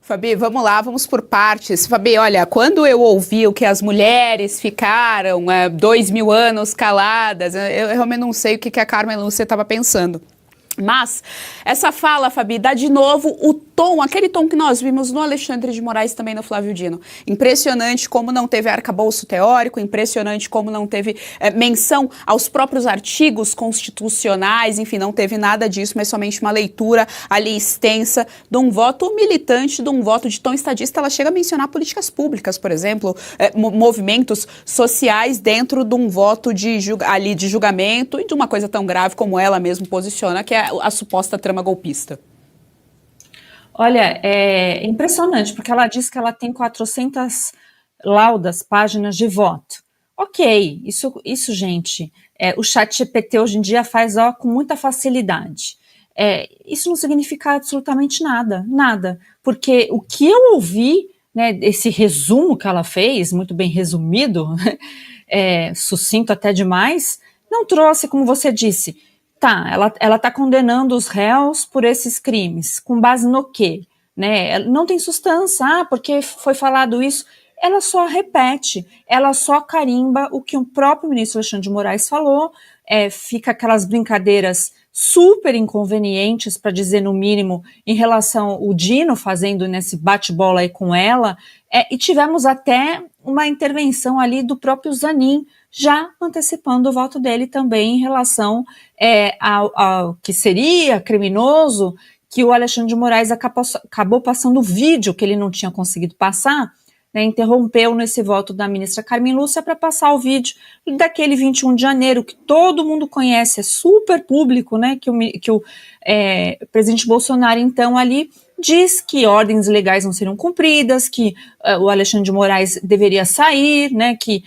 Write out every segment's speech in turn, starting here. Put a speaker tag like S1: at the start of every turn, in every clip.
S1: Fabi, vamos lá, vamos por partes. Fabi, olha, quando eu ouvi o que as mulheres ficaram 2000 anos caladas, eu realmente não sei o que a Carmen Lúcia estava pensando. Mas essa fala, Fabi, dá de novo o tom, aquele tom que nós vimos no Alexandre de Moraes, também no Flávio Dino. Impressionante como não teve arcabouço teórico, impressionante como não teve menção aos próprios artigos constitucionais, enfim, não teve nada disso, mas somente uma leitura ali extensa de um voto militante, de um voto de tom estadista. Ela chega a mencionar políticas públicas, por exemplo, movimentos sociais dentro de um voto de julgamento e de uma coisa tão grave como ela mesma posiciona, que é a suposta trama golpista.
S2: Olha, é impressionante, porque ela diz que ela tem 400 laudas, páginas de voto. Ok, isso gente, o ChatGPT hoje em dia faz com muita facilidade. Isso não significa absolutamente nada, porque o que eu ouvi, né, esse resumo que ela fez, muito bem resumido, sucinto até demais, não trouxe, como você disse. Tá, ela está condenando os réus por esses crimes, com base no quê? Né? Não tem sustância, porque foi falado isso. Ela só repete, ela só carimba o que o próprio ministro Alexandre de Moraes falou, fica aquelas brincadeiras super inconvenientes, para dizer no mínimo, em relação ao Dino fazendo nesse bate-bola aí com ela, e tivemos até uma intervenção ali do próprio Zanin, já antecipando o voto dele também em relação ao que seria criminoso, que o Alexandre de Moraes acabou passando o vídeo que ele não tinha conseguido passar, né, interrompeu nesse voto da ministra Carmen Lúcia para passar o vídeo daquele 21 de janeiro, que todo mundo conhece, é super público, né, que o presidente Bolsonaro, então, ali diz que ordens legais não seriam cumpridas, que o Alexandre de Moraes deveria sair, né, que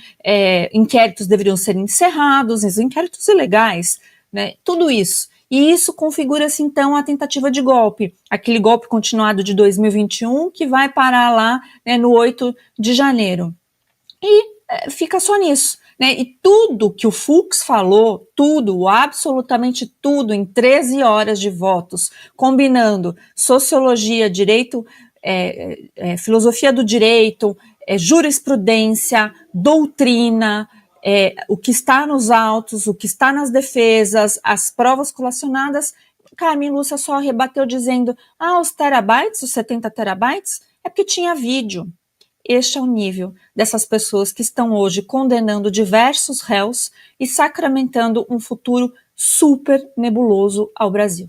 S2: inquéritos deveriam ser encerrados, inquéritos ilegais, né, tudo isso. E isso configura-se, então, a tentativa de golpe, aquele golpe continuado de 2021 que vai parar lá, né, no 8 de janeiro. E fica só nisso. Né? E tudo que o Fux falou, absolutamente tudo, em 13 horas de votos, combinando sociologia, direito, filosofia do direito, jurisprudência, doutrina, o que está nos autos, o que está nas defesas, as provas colacionadas. Carmen Lúcia só rebateu dizendo, os terabytes, os 70 terabytes, é porque tinha vídeo. Este é o nível dessas pessoas que estão hoje condenando diversos réus e sacramentando um futuro super nebuloso ao Brasil.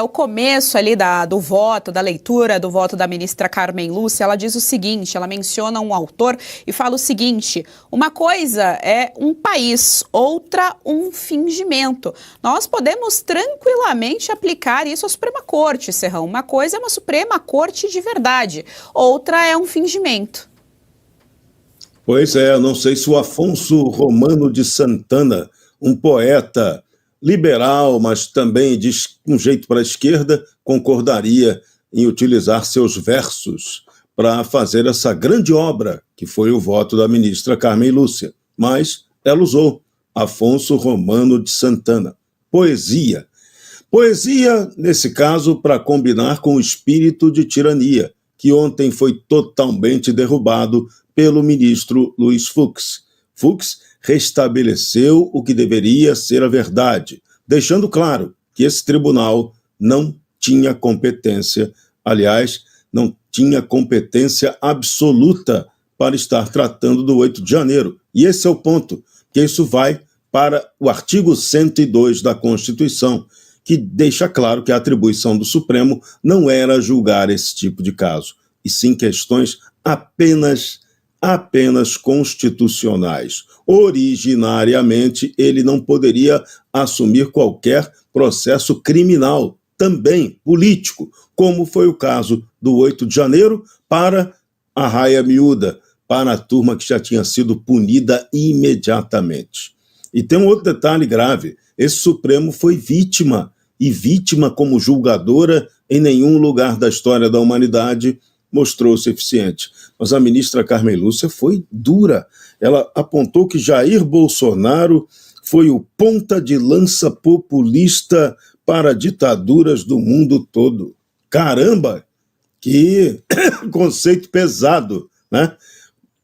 S1: O começo ali do voto, da leitura do voto da ministra Carmen Lúcia, ela diz o seguinte, ela menciona um autor e fala o seguinte: uma coisa é um país, outra um fingimento. Nós podemos tranquilamente aplicar isso à Suprema Corte, Serrão. Uma coisa é uma Suprema Corte de verdade, outra é um fingimento.
S3: Pois é, não sei se o Afonso Romano de Santana, um poeta liberal, mas também de um jeito para a esquerda, concordaria em utilizar seus versos para fazer essa grande obra, que foi o voto da ministra Carmen Lúcia. Mas ela usou Afonso Romano de Santana. Poesia. Poesia, nesse caso, para combinar com o espírito de tirania, que ontem foi totalmente derrubado pelo ministro Luiz Fux. Fux restabeleceu o que deveria ser a verdade, deixando claro que esse tribunal não tinha competência, aliás, não tinha competência absoluta para estar tratando do 8 de janeiro. E esse é o ponto, que isso vai para o artigo 102 da Constituição, que deixa claro que a atribuição do Supremo não era julgar esse tipo de caso, e sim questões apenas constitucionais. Originariamente, ele não poderia assumir qualquer processo criminal, também político, como foi o caso do 8 de janeiro para a raia miúda, para a turma que já tinha sido punida imediatamente. E tem um outro detalhe grave: esse Supremo foi vítima, e vítima como julgadora em nenhum lugar da história da humanidade mostrou-se eficiente. Mas a ministra Carmen Lúcia foi dura. Ela apontou que Jair Bolsonaro foi o ponta de lança populista para ditaduras do mundo todo. Caramba! Que conceito pesado, né?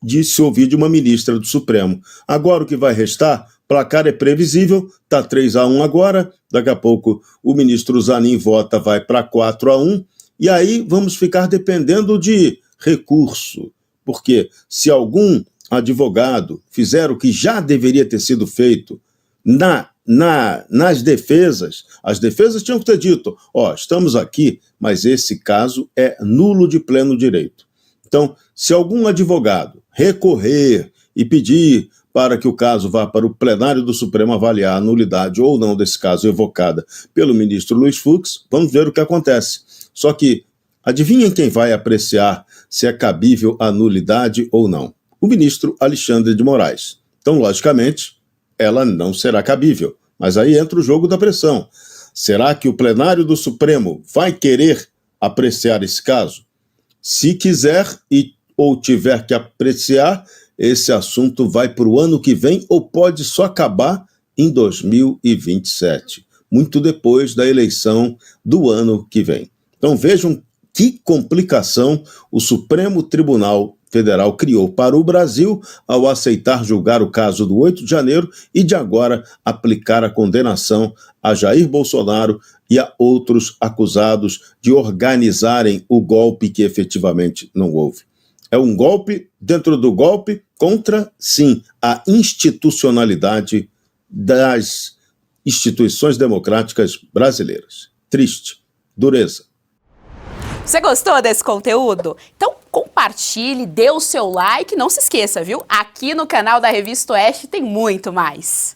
S3: De se ouvir de uma ministra do Supremo. Agora o que vai restar, placar é previsível, está 3-1 agora, daqui a pouco o ministro Zanin vota, vai para 4-1, e aí vamos ficar dependendo de recurso, porque se algum advogado fizer o que já deveria ter sido feito nas defesas, as defesas tinham que ter dito, estamos aqui, mas esse caso é nulo de pleno direito. Então, se algum advogado recorrer e pedir para que o caso vá para o plenário do Supremo avaliar a nulidade ou não desse caso evocada pelo ministro Luiz Fux, vamos ver o que acontece. Só que, adivinhem quem vai apreciar se é cabível a nulidade ou não? O ministro Alexandre de Moraes. Então, logicamente, ela não será cabível. Mas aí entra o jogo da pressão. Será que o plenário do Supremo vai querer apreciar esse caso? Se quiser ou tiver que apreciar, esse assunto vai para o ano que vem ou pode só acabar em 2027, muito depois da eleição do ano que vem. Então vejam que complicação o Supremo Tribunal Federal criou para o Brasil ao aceitar julgar o caso do 8 de janeiro e de agora aplicar a condenação a Jair Bolsonaro e a outros acusados de organizarem o golpe que efetivamente não houve. É um golpe dentro do golpe contra, sim, a institucionalidade das instituições democráticas brasileiras. Triste, dureza.
S1: Você gostou desse conteúdo? Então compartilhe, dê o seu like, não se esqueça, viu? Aqui no canal da Revista Oeste tem muito mais.